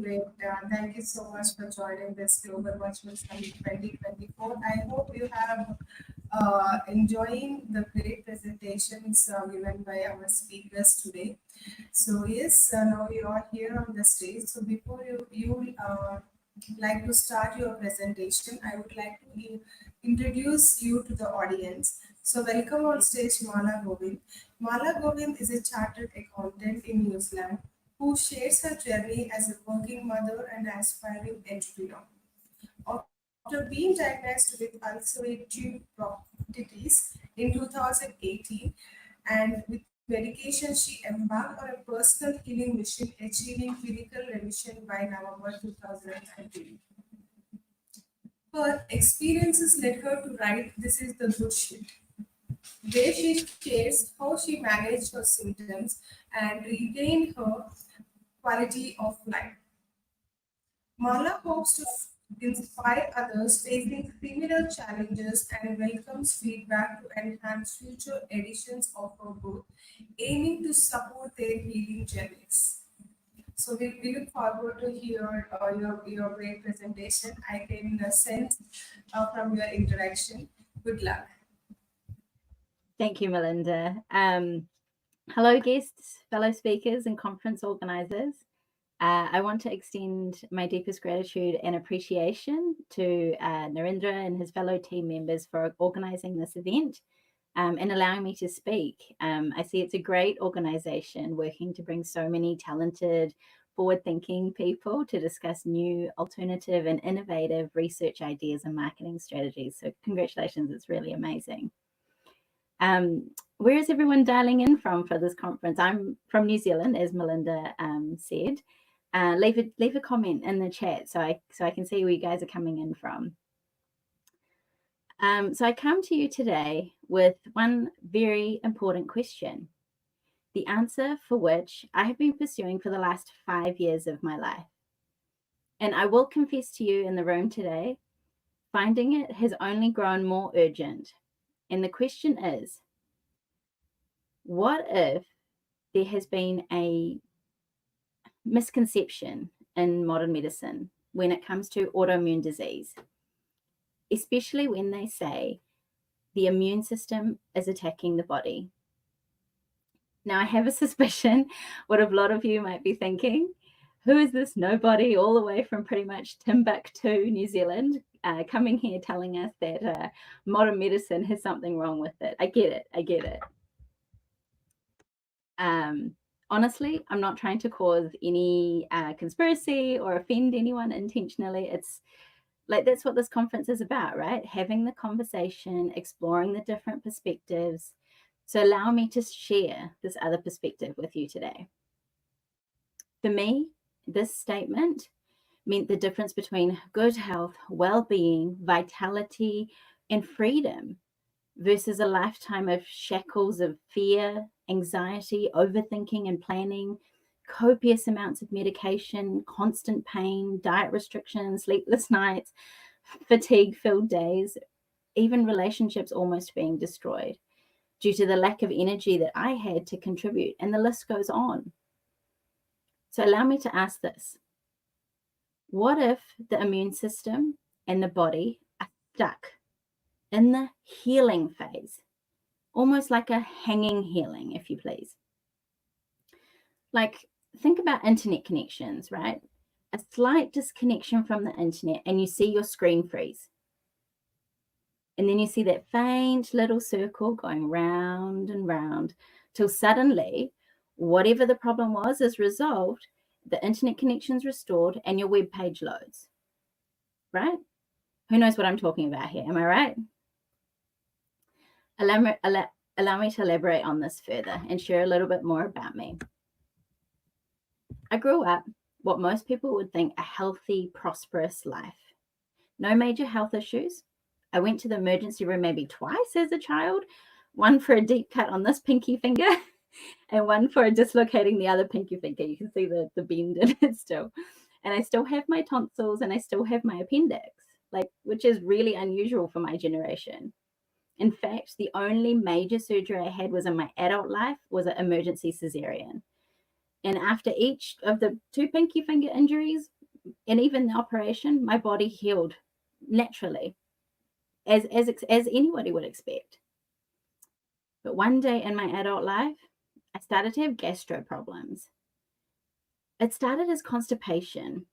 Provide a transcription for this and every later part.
great. Thank you so much for joining this Global Virtual Summit 2024. I hope you have enjoying the great presentations given by our speakers today. So yes, now you are here on the stage. So before you like to start your presentation, I would like to introduce you to the audience. So welcome on stage Mala Govind. Mala Govind is a chartered accountant in New Zealand who shares her journey as a working mother and aspiring entrepreneur. After being diagnosed with ulcerative bronchitis in 2018, and with medication, she embarked on a personal healing mission, achieving clinical remission by November 2013. Her experiences led her to write This is the Good Shit, where she shares how she managed her symptoms and regained her quality of life. Mala hopes to inspire others facing similar challenges and welcomes feedback to enhance future editions of her book, aiming to support their healing journeys. So we look forward to hear your great presentation. I can sense from your interaction. Good luck. Thank you, Melinda. Hello, guests, fellow speakers, and conference organisers. I want to extend my deepest gratitude and appreciation to Narendra and his fellow team members for organising this event and allowing me to speak. I see it's a great organisation working to bring so many talented, forward-thinking people to discuss new, alternative and innovative research ideas and marketing strategies. So congratulations, it's really amazing. Where is everyone dialing in from for this conference? I'm from New Zealand, as Melinda said. Leave a comment in the chat so I can see where you guys are coming in from. So I come to you today with one very important question, the answer for which I have been pursuing for the last 5 years of my life. And I will confess to you in the room today, finding it has only grown more urgent. And the question is, what if there has been a misconception in modern medicine when it comes to autoimmune disease, especially when they say the immune system is attacking the body? Now, I have a suspicion what a lot of you might be thinking. Who is this nobody all the way from pretty much Timbuktu, New Zealand, coming here telling us that modern medicine has something wrong with it? I get it. Honestly, I'm not trying to cause any conspiracy or offend anyone intentionally. It's like that's what this conference is about, right? Having the conversation, exploring the different perspectives. So allow me to share this other perspective with you today. For me, this statement meant the difference between good health, well-being, vitality, and freedom versus a lifetime of shackles of fear, anxiety, overthinking and planning, copious amounts of medication, constant pain, diet restrictions, sleepless nights, fatigue-filled days, even relationships almost being destroyed due to the lack of energy that I had to contribute, and the list goes on. So allow me to ask this. What if the immune system and the body are stuck in the healing phase, almost like a hanging healing, if you please? Like, think about internet connections, right? A slight disconnection from the internet and you see your screen freeze. And then you see that faint little circle going round and round till suddenly, whatever the problem was is resolved, the internet connection's restored and your web page loads, right? Who knows what I'm talking about here? Am I right? Allow me to elaborate on this further and share a little bit more about me. I grew up what most people would think a healthy, prosperous life. No major health issues. I went to the emergency room maybe twice as a child, one for a deep cut on this pinky finger and one for dislocating the other pinky finger. You can see the bend in it still. And I still have my tonsils and I still have my appendix, which is really unusual for my generation. In fact, the only major surgery I had was in my adult life was an emergency cesarean. And after each of the 2 pinky finger injuries, And even the operation, my body healed naturally, as anybody would expect. But one day in my adult life, I started to have gastro problems. It started as constipation.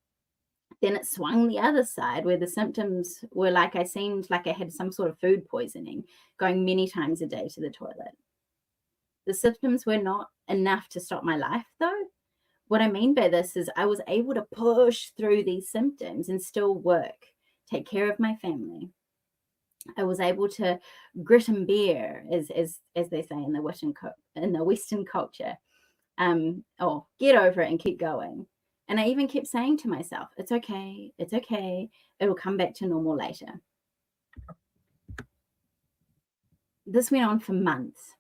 Then it swung the other side where the symptoms were like I seemed like I had some sort of food poisoning, going many times a day to the toilet. The symptoms were not enough to stop my life, though. What I mean by this is I was able to push through these symptoms and still work, take care of my family. I was able to grit and bear, as they say in the Western culture. Or get over it and keep going. And I even kept saying to myself, it's okay, it'll come back to normal later. This went on for months.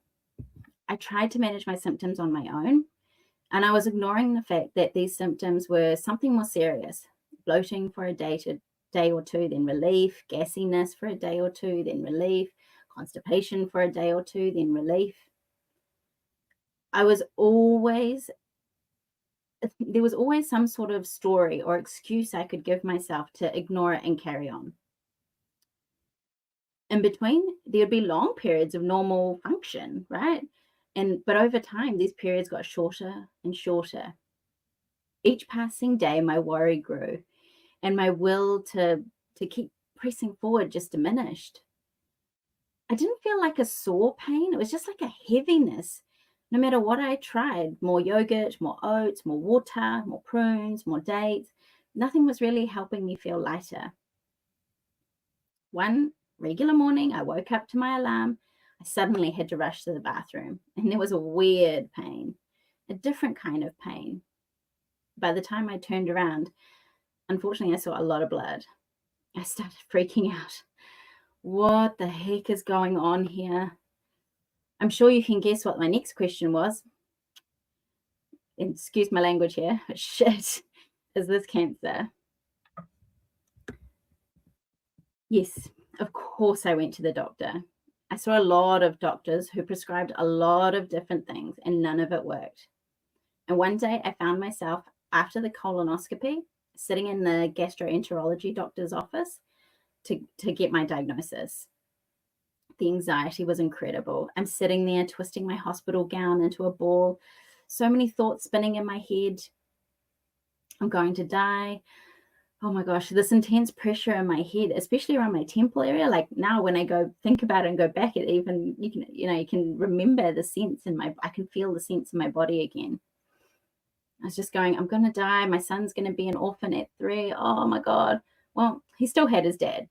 I tried to manage my symptoms on my own, and I was ignoring the fact that these symptoms were something more serious. Bloating for a day or two, then relief, gassiness for a day or two, then relief, constipation for a day or two, then relief. There was always some sort of story or excuse I could give myself to ignore it and carry on. In between, there'd be long periods of normal function, right? But over time, these periods got shorter and shorter. Each passing day, my worry grew, and my will to keep pressing forward just diminished. I didn't feel like a sore pain. It was just like a heaviness. No matter what I tried, more yogurt, more oats, more water, more prunes, more dates, nothing was really helping me feel lighter. One regular morning, I woke up to my alarm. I suddenly had to rush to the bathroom, and there was a weird pain, a different kind of pain. By the time I turned around, unfortunately, I saw a lot of blood. I started freaking out. What the heck is going on here? I'm sure you can guess what my next question was. Excuse my language here. Shit, is this cancer? Yes, of course I went to the doctor. I saw a lot of doctors who prescribed a lot of different things, and none of it worked. And one day I found myself, after the colonoscopy, sitting in the gastroenterology doctor's office to get my diagnosis. The anxiety was incredible. I'm sitting there twisting my hospital gown into a ball, so many thoughts spinning in my head. I'm going to die. Oh my gosh, this intense pressure in my head, especially around my temple area. Like now when I go think about it and go back, it even, you can remember the sense I can feel the sense in my body again. I was just going, I'm going to die. My son's going to be an orphan at 3. Oh my God. Well, he still had his dad.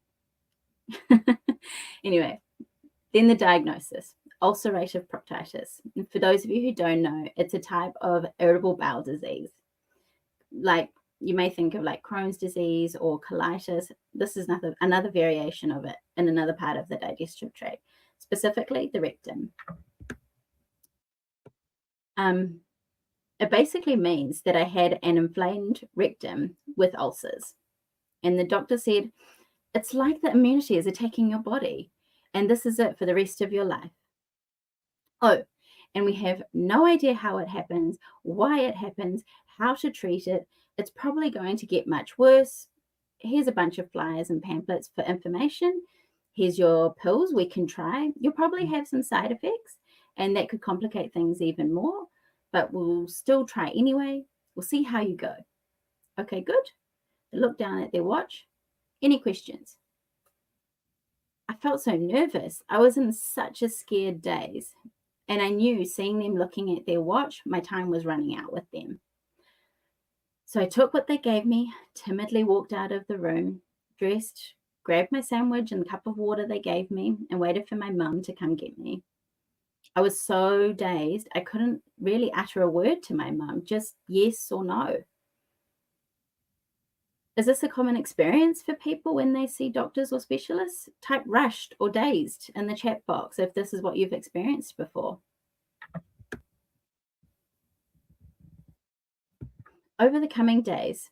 Anyway, then the diagnosis, ulcerative proctitis. And for those of you who don't know, it's a type of irritable bowel disease. Like you may think of like Crohn's disease or colitis. This is another variation of it in another part of the digestive tract, specifically the rectum. It basically means that I had an inflamed rectum with ulcers. And the doctor said, it's like the immunity is attacking your body, and this is it for the rest of your life. Oh, and we have no idea how it happens, why it happens, how to treat it. It's probably going to get much worse. Here's a bunch of flyers and pamphlets for information. Here's your pills we can try. You'll probably have some side effects, and that could complicate things even more, but we'll still try anyway. We'll see how you go. Okay, good. They looked down at their watch. Any questions? I felt so nervous. I was in such a scared daze. And I knew, seeing them looking at their watch, my time was running out with them. So I took what they gave me, timidly walked out of the room, dressed, grabbed my sandwich and the cup of water they gave me, and waited for my mum to come get me. I was so dazed, I couldn't really utter a word to my mum, just yes or no. Is this a common experience for people when they see doctors or specialists? Type rushed or dazed in the chat box if this is what you've experienced before. Over the coming days,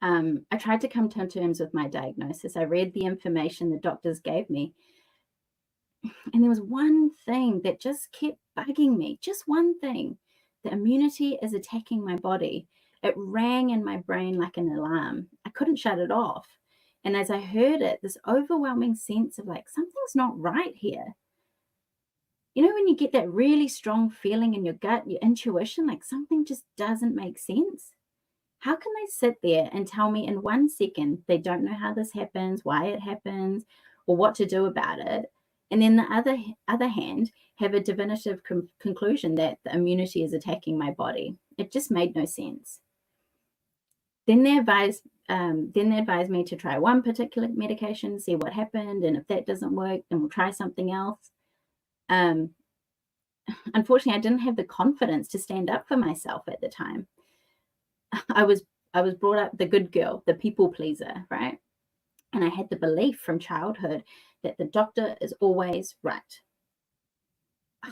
I tried to come to terms with my diagnosis. I read the information the doctors gave me. And there was one thing that just kept bugging me, just one thing. The immunity is attacking my body. It rang in my brain like an alarm. I couldn't shut it off. And as I heard it, this overwhelming sense of like, something's not right here. You know, when you get that really strong feeling in your gut, your intuition, like something just doesn't make sense. How can they sit there and tell me in 1 second they don't know how this happens, why it happens, or what to do about it? And then the other hand, have a definitive conclusion that the immunity is attacking my body. It just made no sense. Then they advised me to try one particular medication, see what happened, and if that doesn't work, then we'll try something else. Unfortunately, I didn't have the confidence to stand up for myself at the time. I was brought up the good girl, the people pleaser, right? And I had the belief from childhood that the doctor is always right.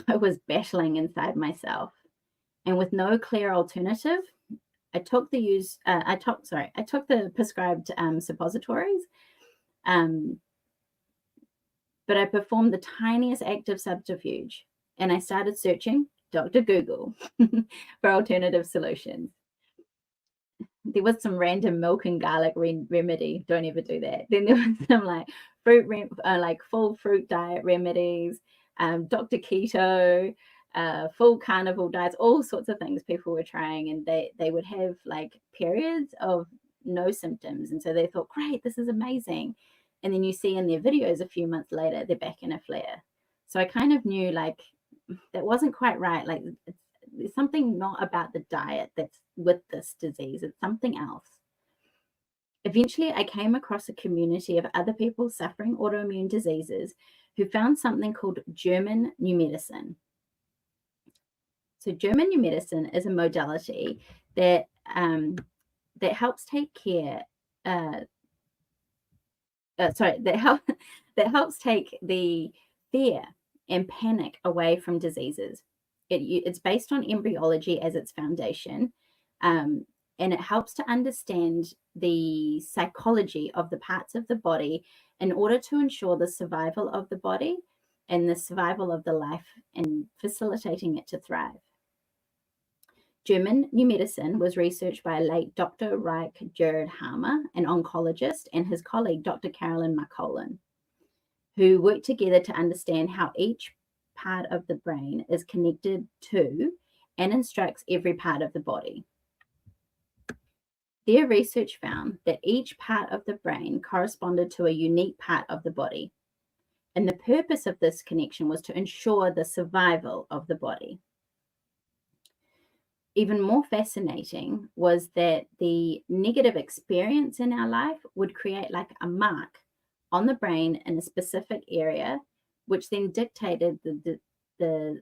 I was battling inside myself, and with no clear alternative, I took the prescribed suppositories, but I performed the tiniest act of subterfuge, and I started searching Dr. Google for alternative solutions. There was some random milk and garlic remedy. Don't ever do that. Then there was some like full fruit diet remedies, Dr. Keto, full carnivore diets, all sorts of things people were trying, and they would have like periods of no symptoms, and so they thought, great, this is amazing. And then you see in their videos a few months later, they're back in a flare. So I kind of knew like that wasn't quite right. Like there's something not about the diet that's with this disease. It's something else. Eventually, I came across a community of other people suffering autoimmune diseases who found something called German New Medicine. So German New Medicine is a modality that helps take care. That helps take the fear and panic away from diseases. It's based on embryology as its foundation, and it helps to understand the psychology of the parts of the body in order to ensure the survival of the body and the survival of the life and facilitating it to thrive. German New Medicine was researched by late Dr. Reich Gerhard Hammer, an oncologist, and his colleague, Dr. Carolyn Marcolin, who worked together to understand how each part of the brain is connected to and instructs every part of the body. Their research found that each part of the brain corresponded to a unique part of the body, and the purpose of this connection was to ensure the survival of the body. Even more fascinating was that the negative experience in our life would create like a mark on the brain in a specific area, which then dictated the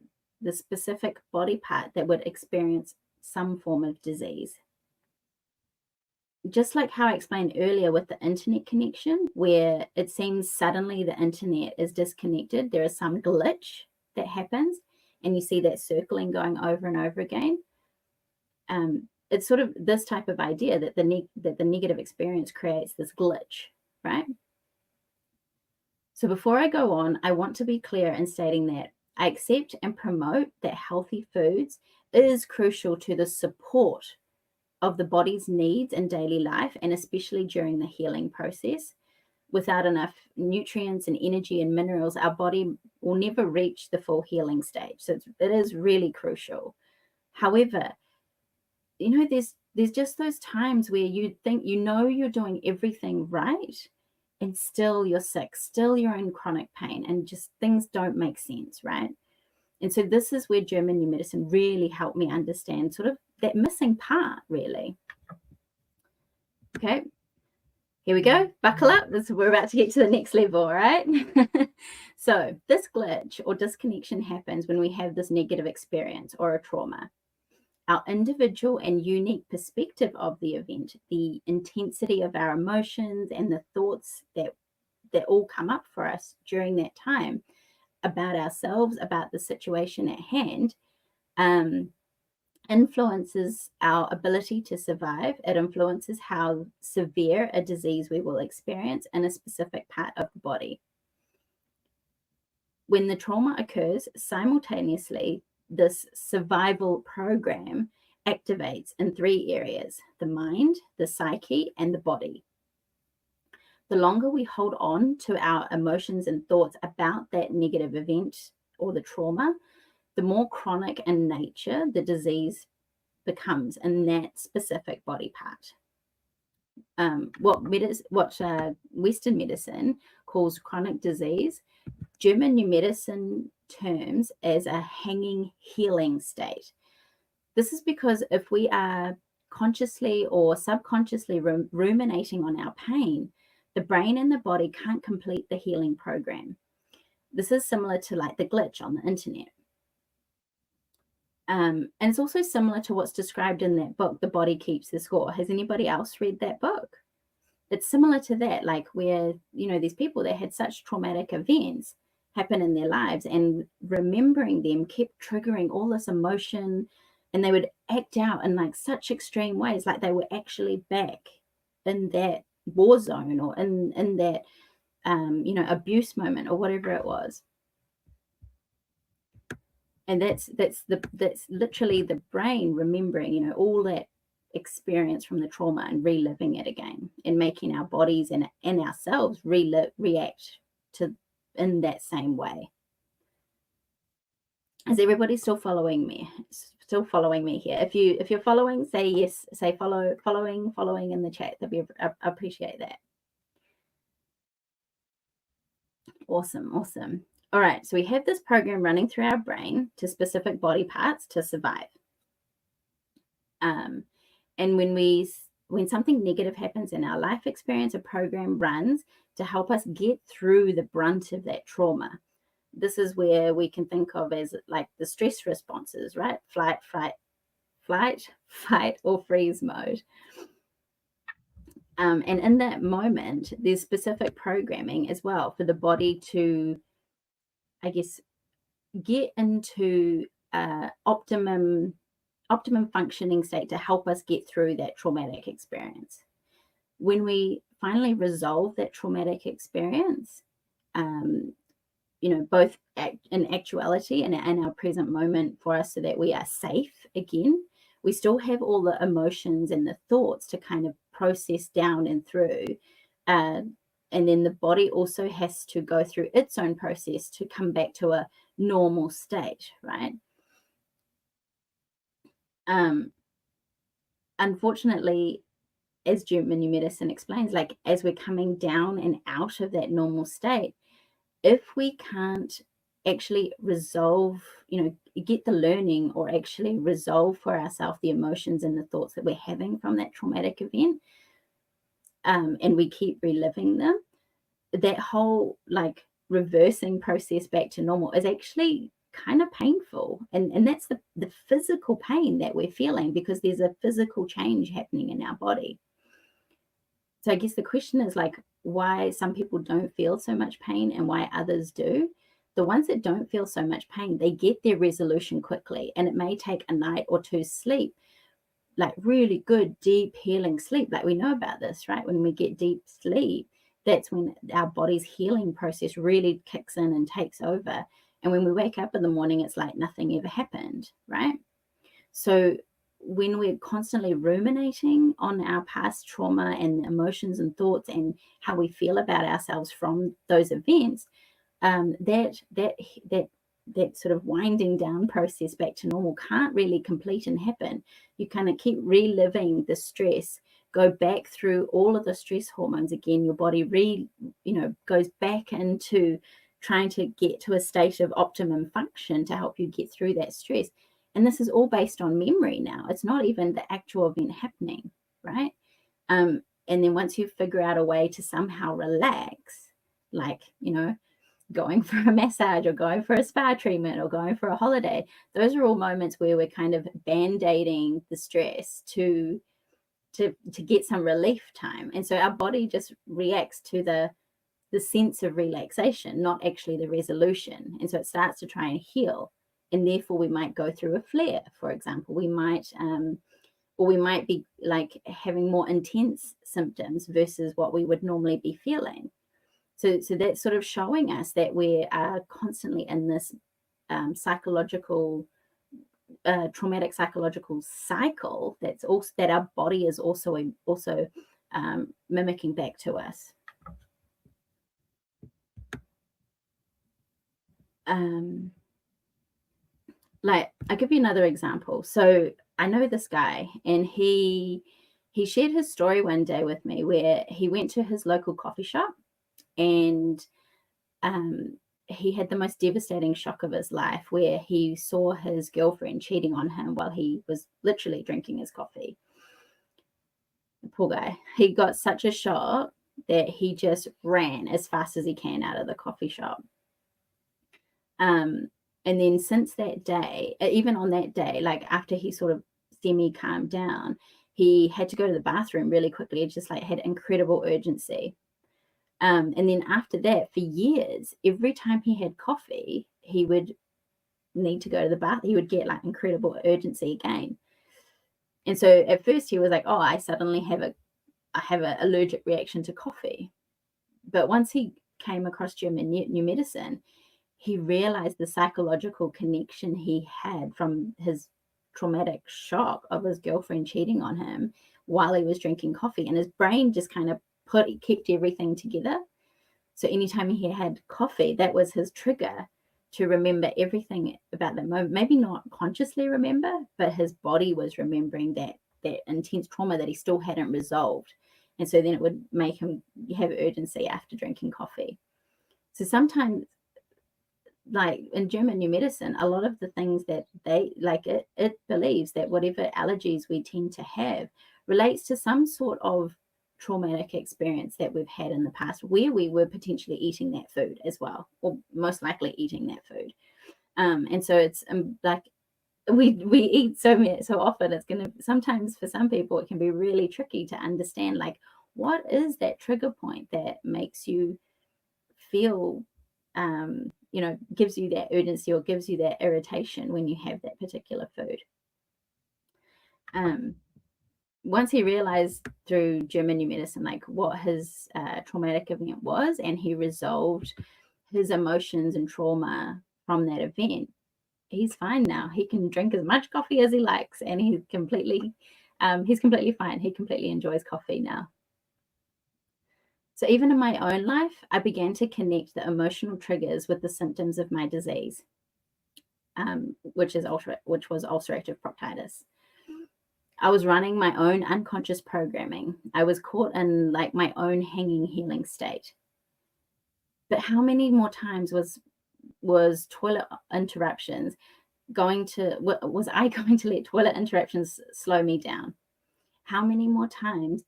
specific body part that would experience some form of disease. Just like how I explained earlier with the internet connection, where it seems suddenly the internet is disconnected, there is some glitch that happens, and you see that circling going over and over again. It's sort of this type of idea that the negative experience creates this glitch, right? So before I go on, I want to be clear in stating that I accept and promote that healthy foods is crucial to the support of the body's needs in daily life, and especially during the healing process. Without enough nutrients and energy and minerals, our body will never reach the full healing stage. So it is really crucial. However, you know, there's just those times where you think you know you're doing everything right, and still you're sick, still you're in chronic pain, and just things don't make sense, right? And so this is where German New Medicine really helped me understand sort of that missing part, really. Okay, here we go. Buckle up. We're about to get to the next level, all right? So this glitch or disconnection happens when we have this negative experience or a trauma. Our individual and unique perspective of the event, the intensity of our emotions and the thoughts that all come up for us during that time about ourselves, about the situation at hand, influences our ability to survive. It influences how severe a disease we will experience in a specific part of the body. When the trauma occurs, simultaneously, this survival program activates in 3 areas: the mind, the psyche, and the body. The longer we hold on to our emotions and thoughts about that negative event or the trauma, the more chronic in nature the disease becomes in that specific body part. What Western medicine calls chronic disease, German New Medicine terms as a hanging healing state. This is because if we are consciously or subconsciously ruminating on our pain, the brain and the body can't complete the healing program. This is similar to like the glitch on the internet. And it's also similar to what's described in that book, The Body Keeps the Score. Has anybody else read that book? It's similar to that, like where, these people that had such traumatic events happen in their lives, and remembering them kept triggering all this emotion, and they would act out in like such extreme ways, like they were actually back in that war zone or in that, abuse moment or whatever it was. And that's literally the brain remembering, all that experience from the trauma and reliving it again, and making our bodies and ourselves react to in that same way. Is everybody still following me? Still following me here? If you're following, say yes. Say following in the chat. I appreciate that. Awesome. All right, so we have this program running through our brain to specific body parts to survive. And when something negative happens in our life experience, a program runs to help us get through the brunt of that trauma. This is where we can think of as like the stress responses, right? Flight, fight, or freeze mode. And in that moment, there's specific programming as well for the body to, I guess, get into optimum functioning state to help us get through that traumatic experience. When we finally resolve that traumatic experience, both in actuality and in our present moment for us, so that we are safe again, we still have all the emotions and the thoughts to kind of process down and through. And then the body also has to go through its own process to come back to a normal state, right? Unfortunately, as German New Medicine explains, like as we're coming down and out of that normal state, if we can't actually resolve, get the learning or actually resolve for ourselves the emotions and the thoughts that we're having from that traumatic event, and we keep reliving them, that whole like reversing process back to normal is actually kind of painful. And that's the physical pain that we're feeling, because there's a physical change happening in our body. So I guess the question is like, why some people don't feel so much pain and why others do. The ones that don't feel so much pain, they get their resolution quickly, and it may take a night or two sleep, like really good, deep healing sleep. Like we know about this, right? When we get deep sleep, that's when our body's healing process really kicks in and takes over. And when we wake up in the morning, it's like nothing ever happened, right? So when we're constantly ruminating on our past trauma and emotions and thoughts and how we feel about ourselves from those events, that sort of winding down process back to normal can't really complete and happen. You kind of keep reliving the stress, go back through all of the stress hormones again. Your body goes back into trying to get to a state of optimum function to help you get through that stress. And this is all based on memory now. It's not even the actual event happening, right? And then once you figure out a way to somehow relax, like, going for a massage or going for a spa treatment or going for a holiday, those are all moments where we're kind of band-aiding the stress to get some relief time. And so our body just reacts to the sense of relaxation, not actually the resolution. And so it starts to try and heal. And therefore we might go through a flare, for example. We might be like having more intense symptoms versus what we would normally be feeling. So that's sort of showing us that we are constantly in this psychological traumatic psychological cycle that's also that our body is also mimicking back to us. Like, I'll give you another example. So I know this guy, and he shared his story one day with me where he went to his local coffee shop, and he had the most devastating shock of his life where he saw his girlfriend cheating on him while he was literally drinking his coffee. The poor guy. He got such a shock that he just ran as fast as he can out of the coffee shop. And then since that day, even on that day, like after he sort of semi-calmed down, he had to go to the bathroom really quickly. It just like had incredible urgency. And then after that, for years, every time he had coffee, he would need to go to the bath. He would get like incredible urgency again. And so at first he was like, oh, I suddenly have an allergic reaction to coffee. But once he came across German new medicine, he realized the psychological connection he had from his traumatic shock of his girlfriend cheating on him while he was drinking coffee. And his brain just kind of kept everything together. So anytime he had coffee, that was his trigger to remember everything about that moment. Maybe not consciously remember, but his body was remembering that intense trauma that he still hadn't resolved. And so then it would make him have urgency after drinking coffee. So sometimes, like in German new medicine, a lot of the things that they like, it believes that whatever allergies we tend to have relates to some sort of traumatic experience that we've had in the past where we were potentially eating that food as well, or most likely eating that food. And so it's like we eat so often, it's going to sometimes for some people it can be really tricky to understand like what is that trigger point that makes you feel gives you that urgency or gives you that irritation when you have that particular food. Once he realized through German new medicine like what his traumatic event was, and he resolved his emotions and trauma from that event, he's fine now. He can drink as much coffee as he likes, and he's completely fine. He completely enjoys coffee now. So even in my own life, I began to connect the emotional triggers with the symptoms of my disease, which was ulcerative proctitis. I was running my own unconscious programming. I was caught in like my own hanging healing state. But how many more times was toilet interruptions was I going to let toilet interruptions slow me down? How many more times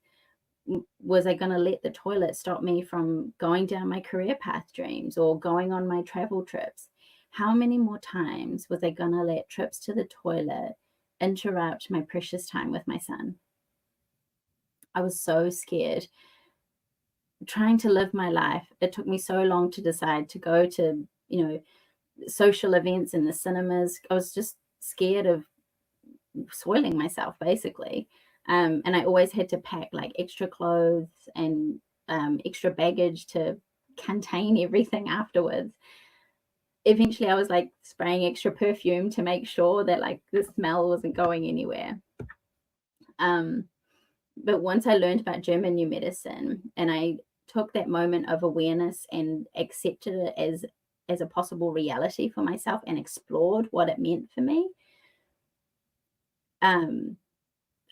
was I going to let the toilet stop me from going down my career path dreams or going on my travel trips? How many more times was I going to let trips to the toilet interrupt my precious time with my son? I was so scared. Trying to live my life, it took me so long to decide to go to, social events in the cinemas. I was just scared of spoiling myself, basically. And I always had to pack like extra clothes and extra baggage to contain everything afterwards. Eventually I was like spraying extra perfume to make sure that like the smell wasn't going anywhere. But once I learned about German new medicine and I took that moment of awareness and accepted it as a possible reality for myself and explored what it meant for me,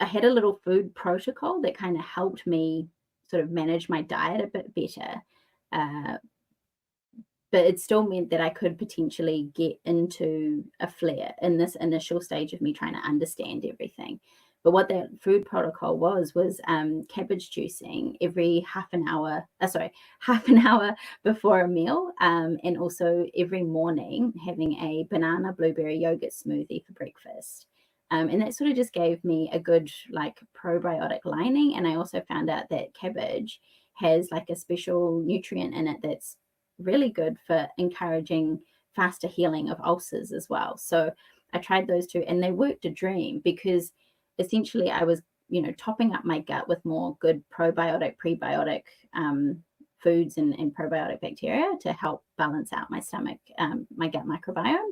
I had a little food protocol that kind of helped me sort of manage my diet a bit better. But it still meant that I could potentially get into a flare in this initial stage of me trying to understand everything. But what that food protocol was cabbage juicing every half an hour before a meal, and also every morning having a banana blueberry yogurt smoothie for breakfast. And that sort of just gave me a good like probiotic lining. And I also found out that cabbage has like a special nutrient in it that's really good for encouraging faster healing of ulcers as well. So I tried those two and they worked a dream, because essentially I was, topping up my gut with more good probiotic, prebiotic foods and probiotic bacteria to help balance out my stomach, my gut microbiome.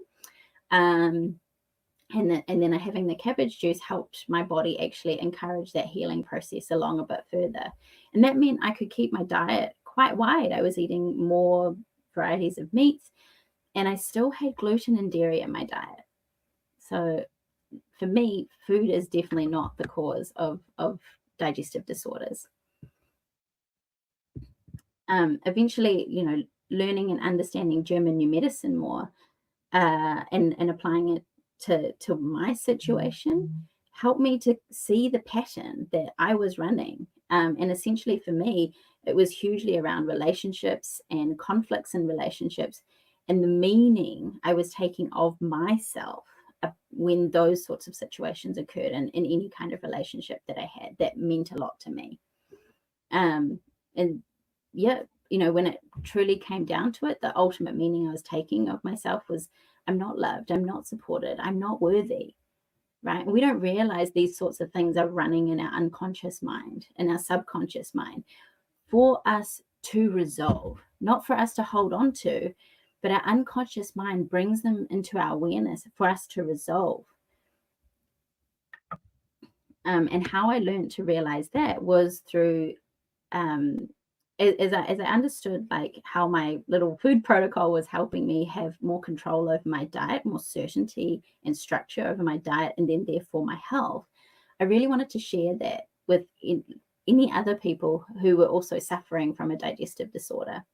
and then having the cabbage juice helped my body actually encourage that healing process along a bit further. And that meant I could keep my diet quite wide. I was eating more varieties of meats, and I still had gluten and dairy in my diet. So for me, food is definitely not the cause of digestive disorders. Eventually, learning and understanding German new medicine more, and applying it to my situation helped me to see the pattern that I was running. And essentially for me, it was hugely around relationships and conflicts in relationships and the meaning I was taking of myself when those sorts of situations occurred in any kind of relationship that I had. That meant a lot to me. And yeah, when it truly came down to it, the ultimate meaning I was taking of myself was, I'm not loved, I'm not supported, I'm not worthy, right? We don't realize these sorts of things are running in our unconscious mind, in our subconscious mind, for us to resolve, not for us to hold on to, but our unconscious mind brings them into our awareness for us to resolve. And how I learned to realize that was through as I understood like how my little food protocol was helping me have more control over my diet, more certainty and structure over my diet, and then therefore my health, I really wanted to share that with any other people who were also suffering from a digestive disorder.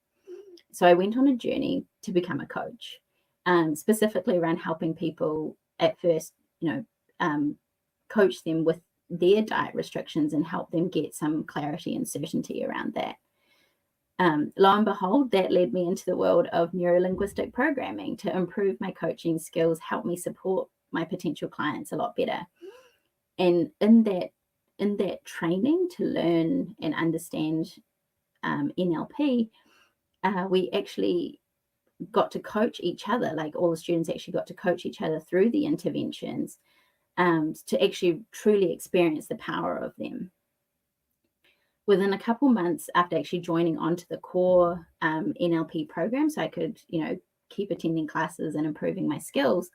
So I went on a journey to become a coach, specifically around helping people at first, coach them with their diet restrictions and help them get some clarity and certainty around that. Lo and behold, that led me into the world of neurolinguistic programming to improve my coaching skills, help me support my potential clients a lot better. And in that training to learn and understand NLP, we actually got to coach each other. Like all the students actually got to coach each other through the interventions to actually truly experience the power of them. Within a couple months after actually joining onto the core NLP program, so I could, keep attending classes and improving my skills,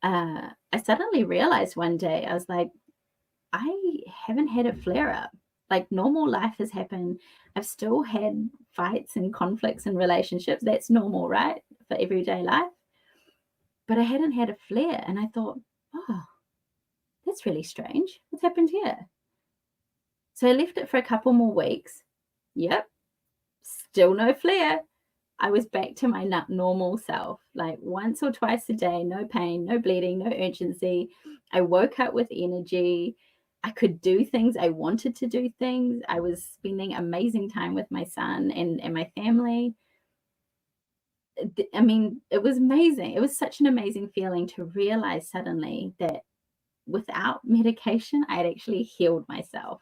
I suddenly realized one day, I was like, I haven't had a flare up. Like normal life has happened. I've still had fights and conflicts in relationships. That's normal, right? For everyday life. But I hadn't had a flare. And I thought, oh, that's really strange. What's happened here? So I left it for a couple more weeks. Yep, still no flare. I was back to my normal self, like once or twice a day, no pain, no bleeding, no urgency. I woke up with energy. I could do things. I wanted to do things. I was spending amazing time with my son and my family. I mean, it was amazing. It was such an amazing feeling to realize suddenly that without medication, I had actually healed myself.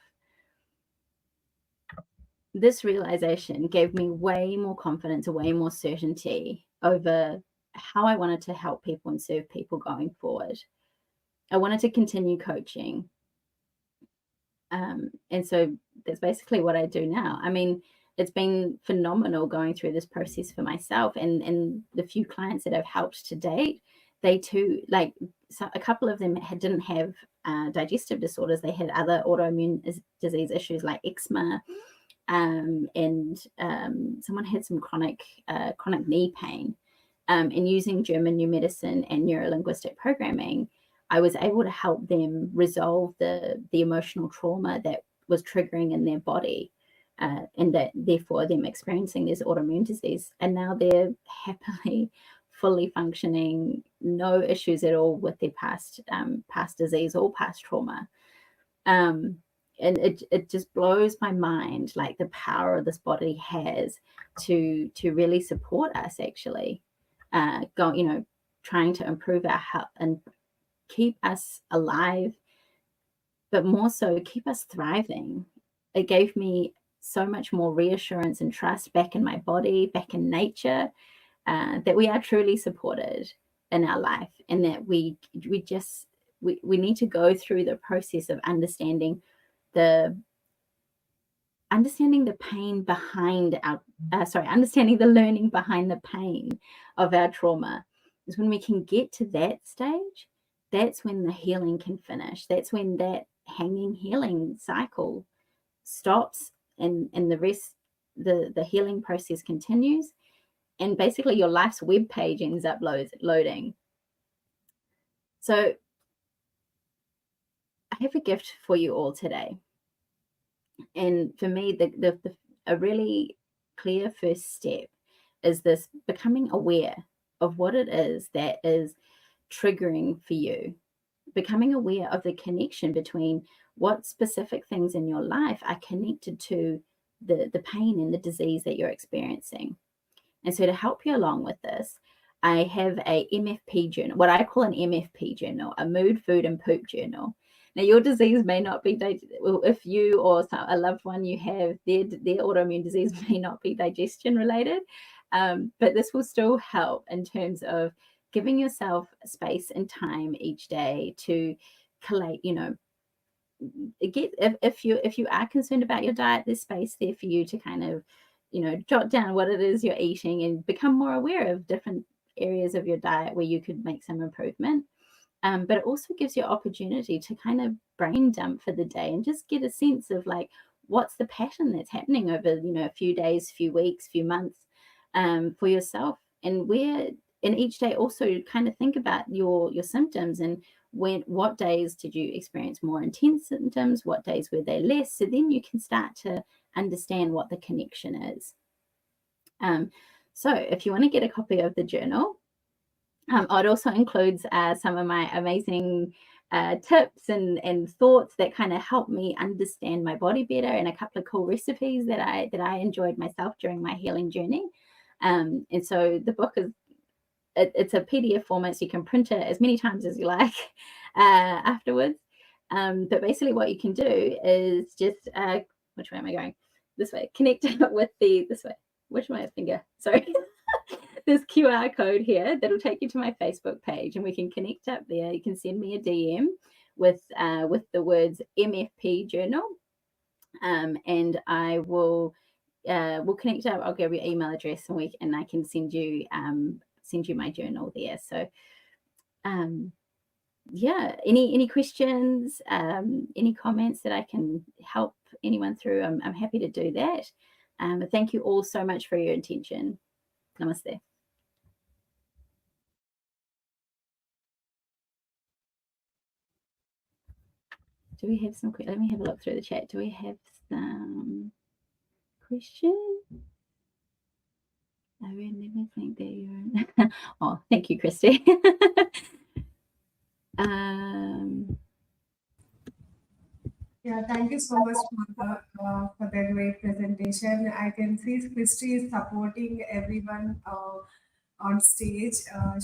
This realization gave me way more confidence, way more certainty over how I wanted to help people and serve people going forward. I wanted to continue coaching. And so that's basically what I do now. I mean, it's been phenomenal going through this process for myself, and the few clients that I've helped to date, they too, like so a couple of them didn't have digestive disorders. They had other autoimmune disease issues like eczema, and someone had some chronic knee pain. And using German new medicine and neurolinguistic programming, I was able to help them resolve the emotional trauma that was triggering in their body, and that therefore them experiencing this autoimmune disease. And now they're happily, fully functioning, no issues at all with their past disease or past trauma. And it just blows my mind, like the power this body has to really support us actually, trying to improve our health and keep us alive, but more so keep us thriving. It gave me so much more reassurance and trust back in my body, back in nature, that we are truly supported in our life, and that we need to go through the process of understanding the pain behind understanding the learning behind the pain of our trauma. Is when we can get to that stage, that's when the healing can finish. That's when that hanging healing cycle stops, and the rest, the healing process continues, and basically your life's web page ends up loading. So I have a gift for you all today. And for me, a really clear first step is this: becoming aware of what it is that is triggering for you, becoming aware of the connection between what specific things in your life are connected to the pain and the disease that you're experiencing. And so to help you along with this, I have a MFP journal, what I call an MFP journal, a mood, food, and poop journal. Now, your disease may not be, if you or a loved one you have, their autoimmune disease may not be digestion related, but this will still help in terms of giving yourself space and time each day to collate, if you are concerned about your diet, there's space there for you to kind of, jot down what it is you're eating and become more aware of different areas of your diet where you could make some improvement. But it also gives you opportunity to kind of brain dump for the day and just get a sense of like, what's the pattern that's happening over, a few days, few weeks, few months, for yourself. And where in each day also kind of think about your symptoms, and what days did you experience more intense symptoms, what days were they less, so then you can start to understand what the connection is. So if you want to get a copy of the journal, it also includes some of my amazing tips and thoughts that kind of help me understand my body better, and a couple of cool recipes that I enjoyed myself during my healing journey. And so the book is, it's a PDF format, so you can print it as many times as you like afterwards. But basically what you can do is just, which way am I going? This way. Connect it with this way. Which way finger? Sorry. This QR code here that'll take you to my Facebook page, and we can connect up there. You can send me a DM with the words MFP journal, and I will we'll connect up. I'll give you your email address, and I can send you my journal there. So yeah, any questions, any comments that I can help anyone through, I'm happy to do that. But thank you all so much for your attention. Namaste. Do we have some? Let me have a look through the chat. Do we have some questions? I really think that you're. Oh, thank you, Christy. Yeah, thank you so much for the great presentation. I can see Christy is supporting everyone on stage.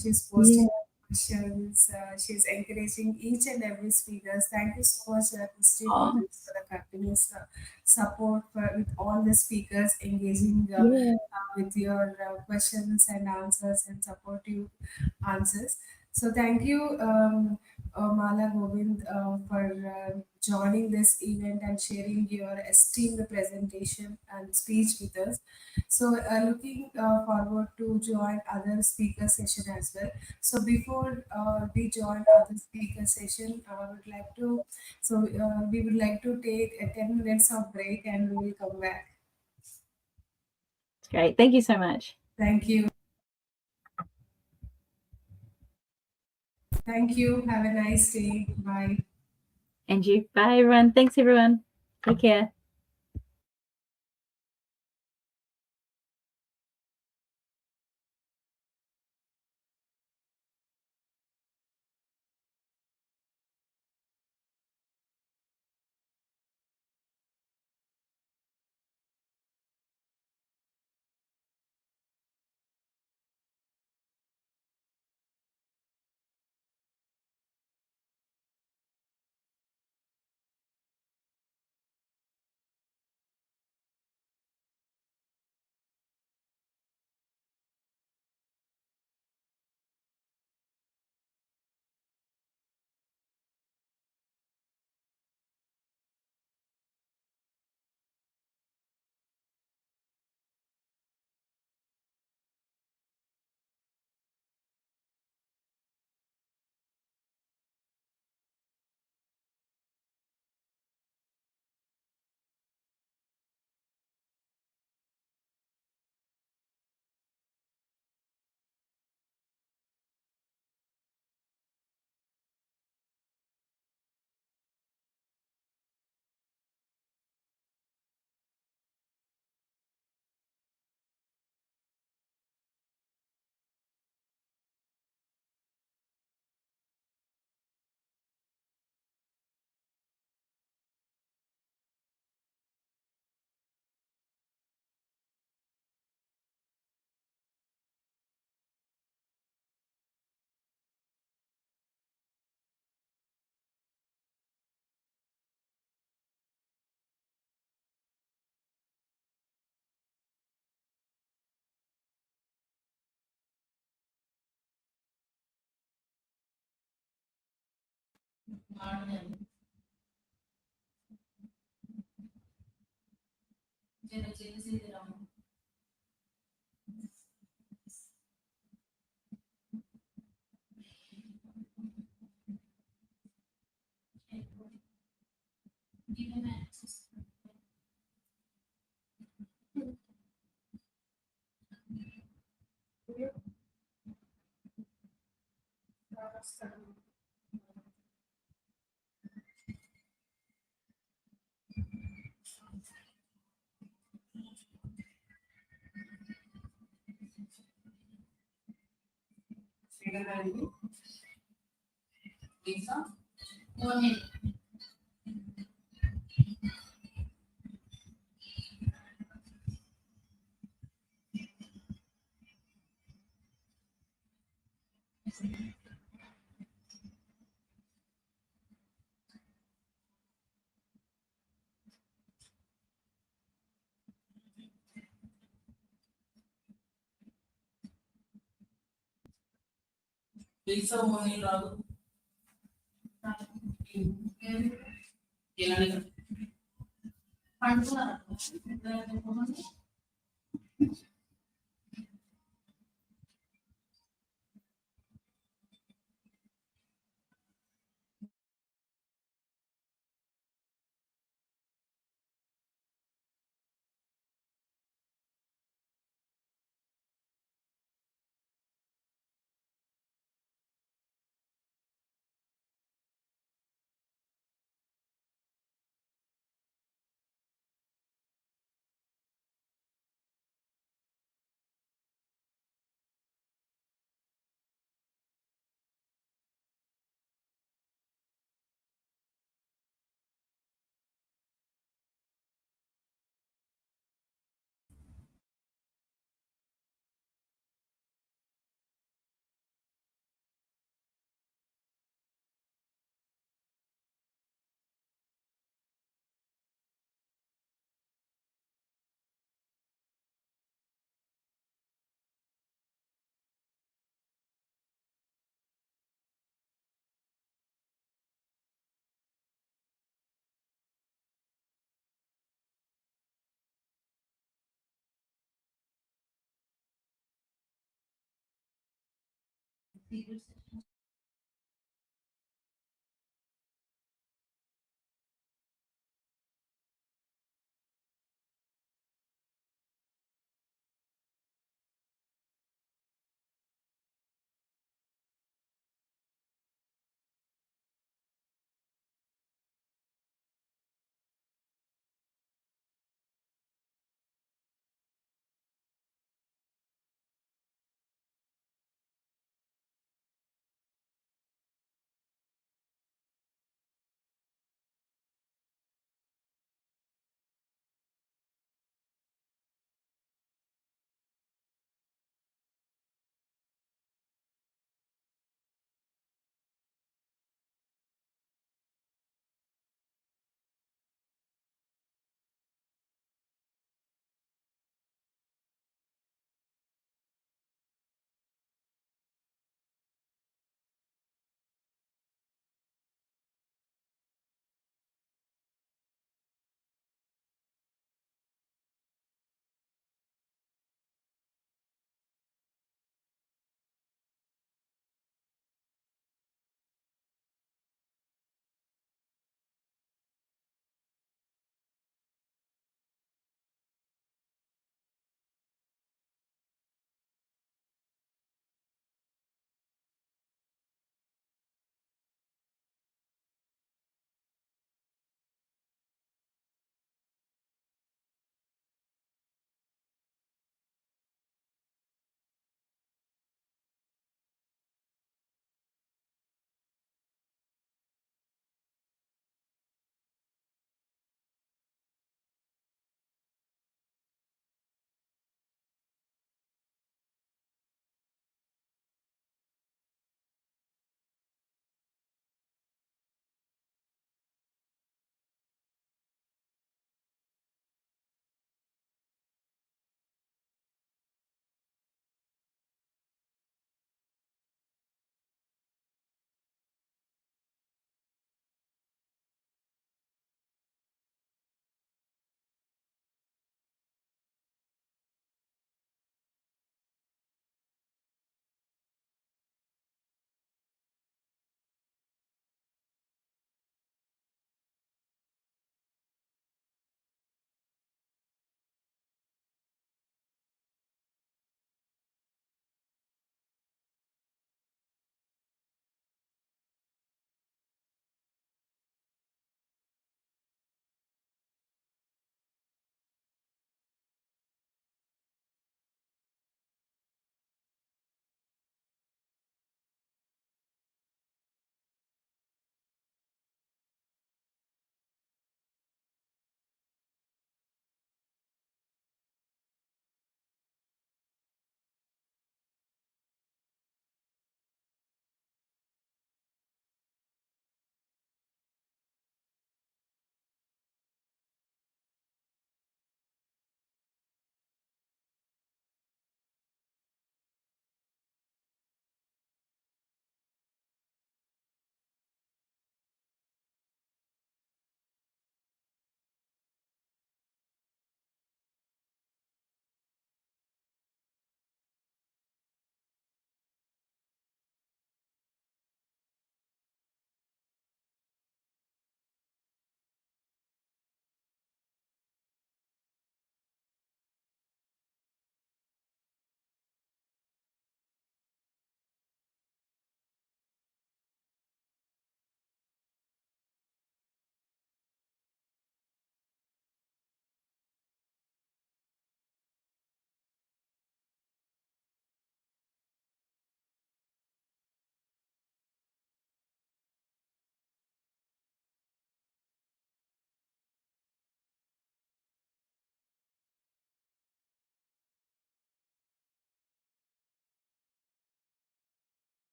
She's posting questions. She's encouraging each and every speaker. Thank you so much, Christy, Oh, for the continuous support with all the speakers engaging yeah. with your questions and answers and supportive answers. So thank you, Mala Govind, for joining this event and sharing your esteemed presentation and speech with us. So looking forward to join other speaker session as well. So before we join other speaker session, we would like to take a 10 minutes of break, and we will come back. It's great. Thank you so much. Thank you. Thank you. Have a nice day. Bye. And you. Bye, everyone. Thanks, everyone. Take care.